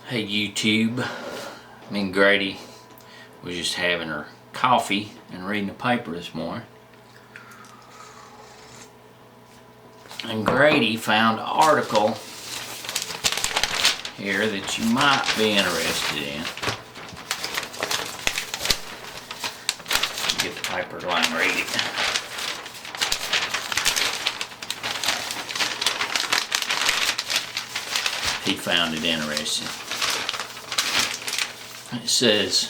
Hey YouTube, me and Grady was just having our coffee and reading the paper this morning. And Grady found an article here that you might be interested in. Get the paper so I can read it. He found it interesting. It says,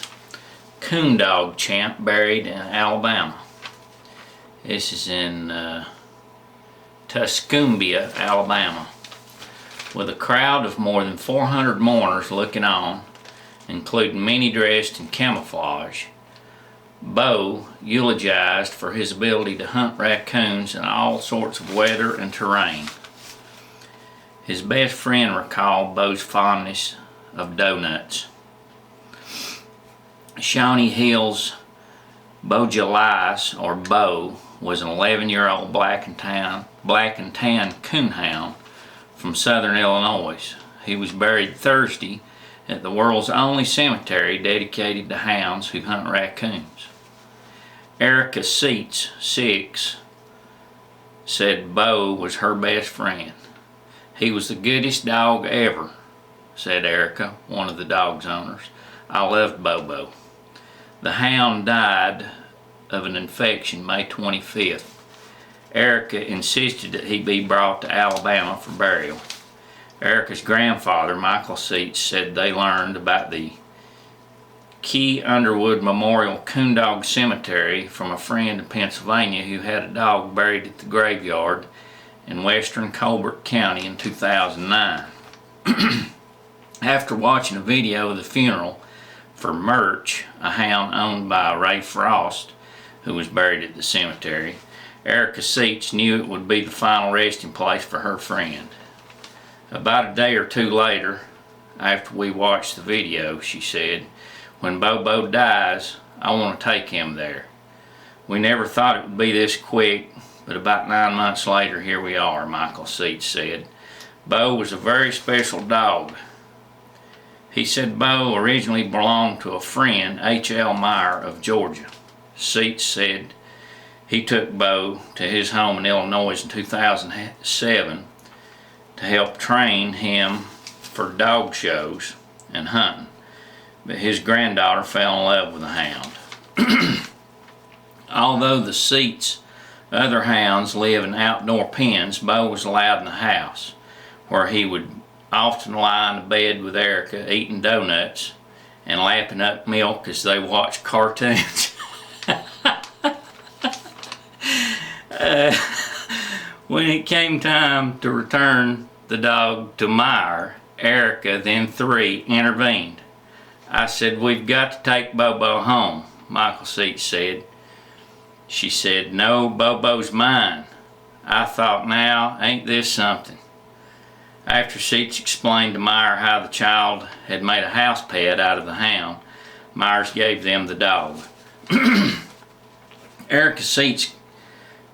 coon dog champ buried in Alabama. This is in Tuscumbia, Alabama. With a crowd of more than 400 mourners looking on, including many dressed in camouflage, Bo eulogized for his ability to hunt raccoons in all sorts of weather and terrain. His best friend recalled Bo's fondness of donuts. Shawnee Hills Bojalice, or Bo, was an 11-year-old black and tan coonhound from southern Illinois. He was buried Thursday at the world's only cemetery dedicated to hounds who hunt raccoons. Erica Seitz, 6, said Bo was her best friend. He was the goodest dog ever, said Erica, one of the dog's owners. I loved Bobo. The hound died of an infection May 25th. Erica insisted that he be brought to Alabama for burial. Erica's grandfather, Michael Seitz, said they learned about the Key Underwood Memorial Coondog Cemetery from a friend in Pennsylvania who had a dog buried at the graveyard in western Colbert County in 2009. After watching a video of the funeral for Murch, a hound owned by Ray Frost, who was buried at the cemetery, Erica Seitz knew it would be the final resting place for her friend. About a day or two later, after we watched the video, she said, "When Bobo dies, I want to take him there. We never thought it would be this quick, but about 9 months later, here we are," Michael Seitz said. Bo was a very special dog. He said Bo originally belonged to a friend, H.L. Meyer of Georgia. Seitz said he took Bo to his home in Illinois in 2007 to help train him for dog shows and hunting, but his granddaughter fell in love with the hound. Although the Seitz' other hounds live in outdoor pens, Bo was allowed in the house, where he would often lie in the bed with Erica, eating donuts and lapping up milk as they watched cartoons. When it came time to return the dog to Meyer, Erica, then 3, intervened. "I said, we've got to take Bobo home," Michael Seitz said. She said, "No, Bobo's mine." I thought, now, ain't this something? After Seitz explained to Meyer how the child had made a house pet out of the hound, Myers gave them the dog. Erica Seitz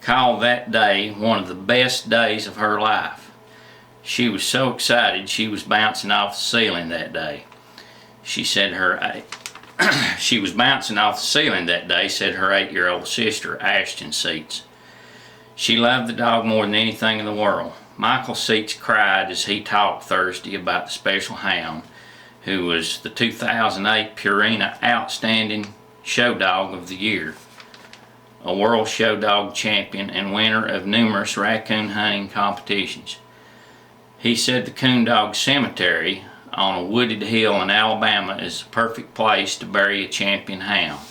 called that day one of the best days of her life. She was so excited she was bouncing off the ceiling that day. She was bouncing off the ceiling that day, said her 8-year-old sister, Ashton Seitz. She loved the dog more than anything in the world. Michael Seitz cried as he talked Thursday about the special hound, who was the 2008 Purina Outstanding Show Dog of the Year, a world show dog champion and winner of numerous raccoon hunting competitions. He said the Coondog Cemetery on a wooded hill in Alabama is the perfect place to bury a champion hound.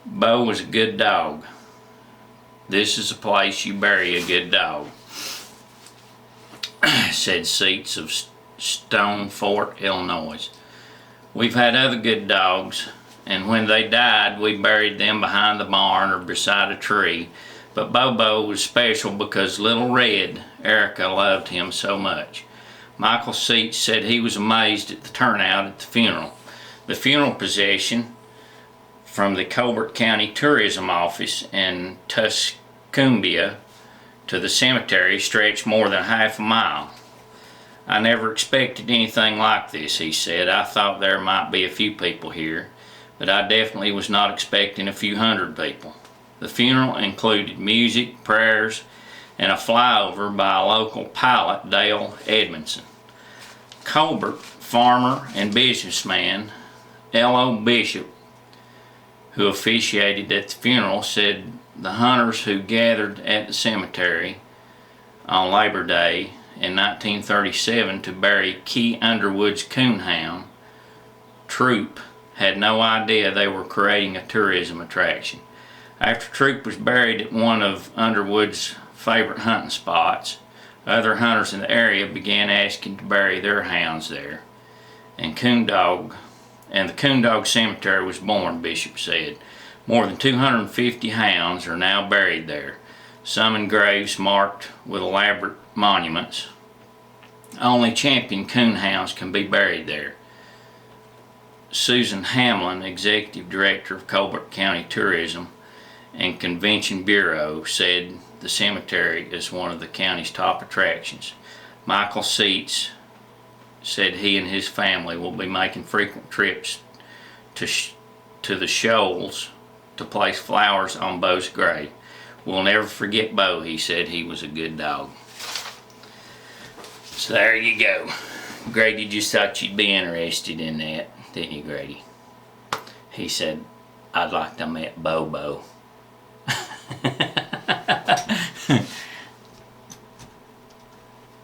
Bo was a good dog. This is a place you bury a good dog, said Seitz of Stone Fort, Illinois. "We've had other good dogs, and when they died, we buried them behind the barn or beside a tree. But Bobo was special because Little Red, Erica, loved him so much." Michael Seitz said he was amazed at the turnout at the funeral. The funeral procession from the Colbert County Tourism Office in Tuscumbia to the cemetery stretched more than half a mile. "I never expected anything like this," he said. "I thought there might be a few people here, but I definitely was not expecting a few hundred people." The funeral included music, prayers, and a flyover by a local pilot, Dale Edmondson. Colbert, farmer and businessman L.O. Bishop, who officiated at the funeral, said the hunters who gathered at the cemetery on Labor Day in 1937 to bury Key Underwood's coonhound Troop had no idea they were creating a tourism attraction. After Troop was buried at one of Underwood's favorite hunting spots, other hunters in the area began asking to bury their hounds there, and the Coondog Cemetery was born, Bishop said. More than 250 hounds are now buried there, some in graves marked with elaborate monuments. Only champion coonhounds can be buried there. Susan Hamlin, Executive Director of Colbert County Tourism and Convention Bureau, said the cemetery is one of the county's top attractions. Michael Seitz said he and his family will be making frequent trips to the shoals to place flowers on Bo's grave. "We'll never forget Bo," he said. "He was a good dog." So there you go. Grady just thought you'd be interested in that, didn't you, Grady? He said, "I'd like to meet Bobo."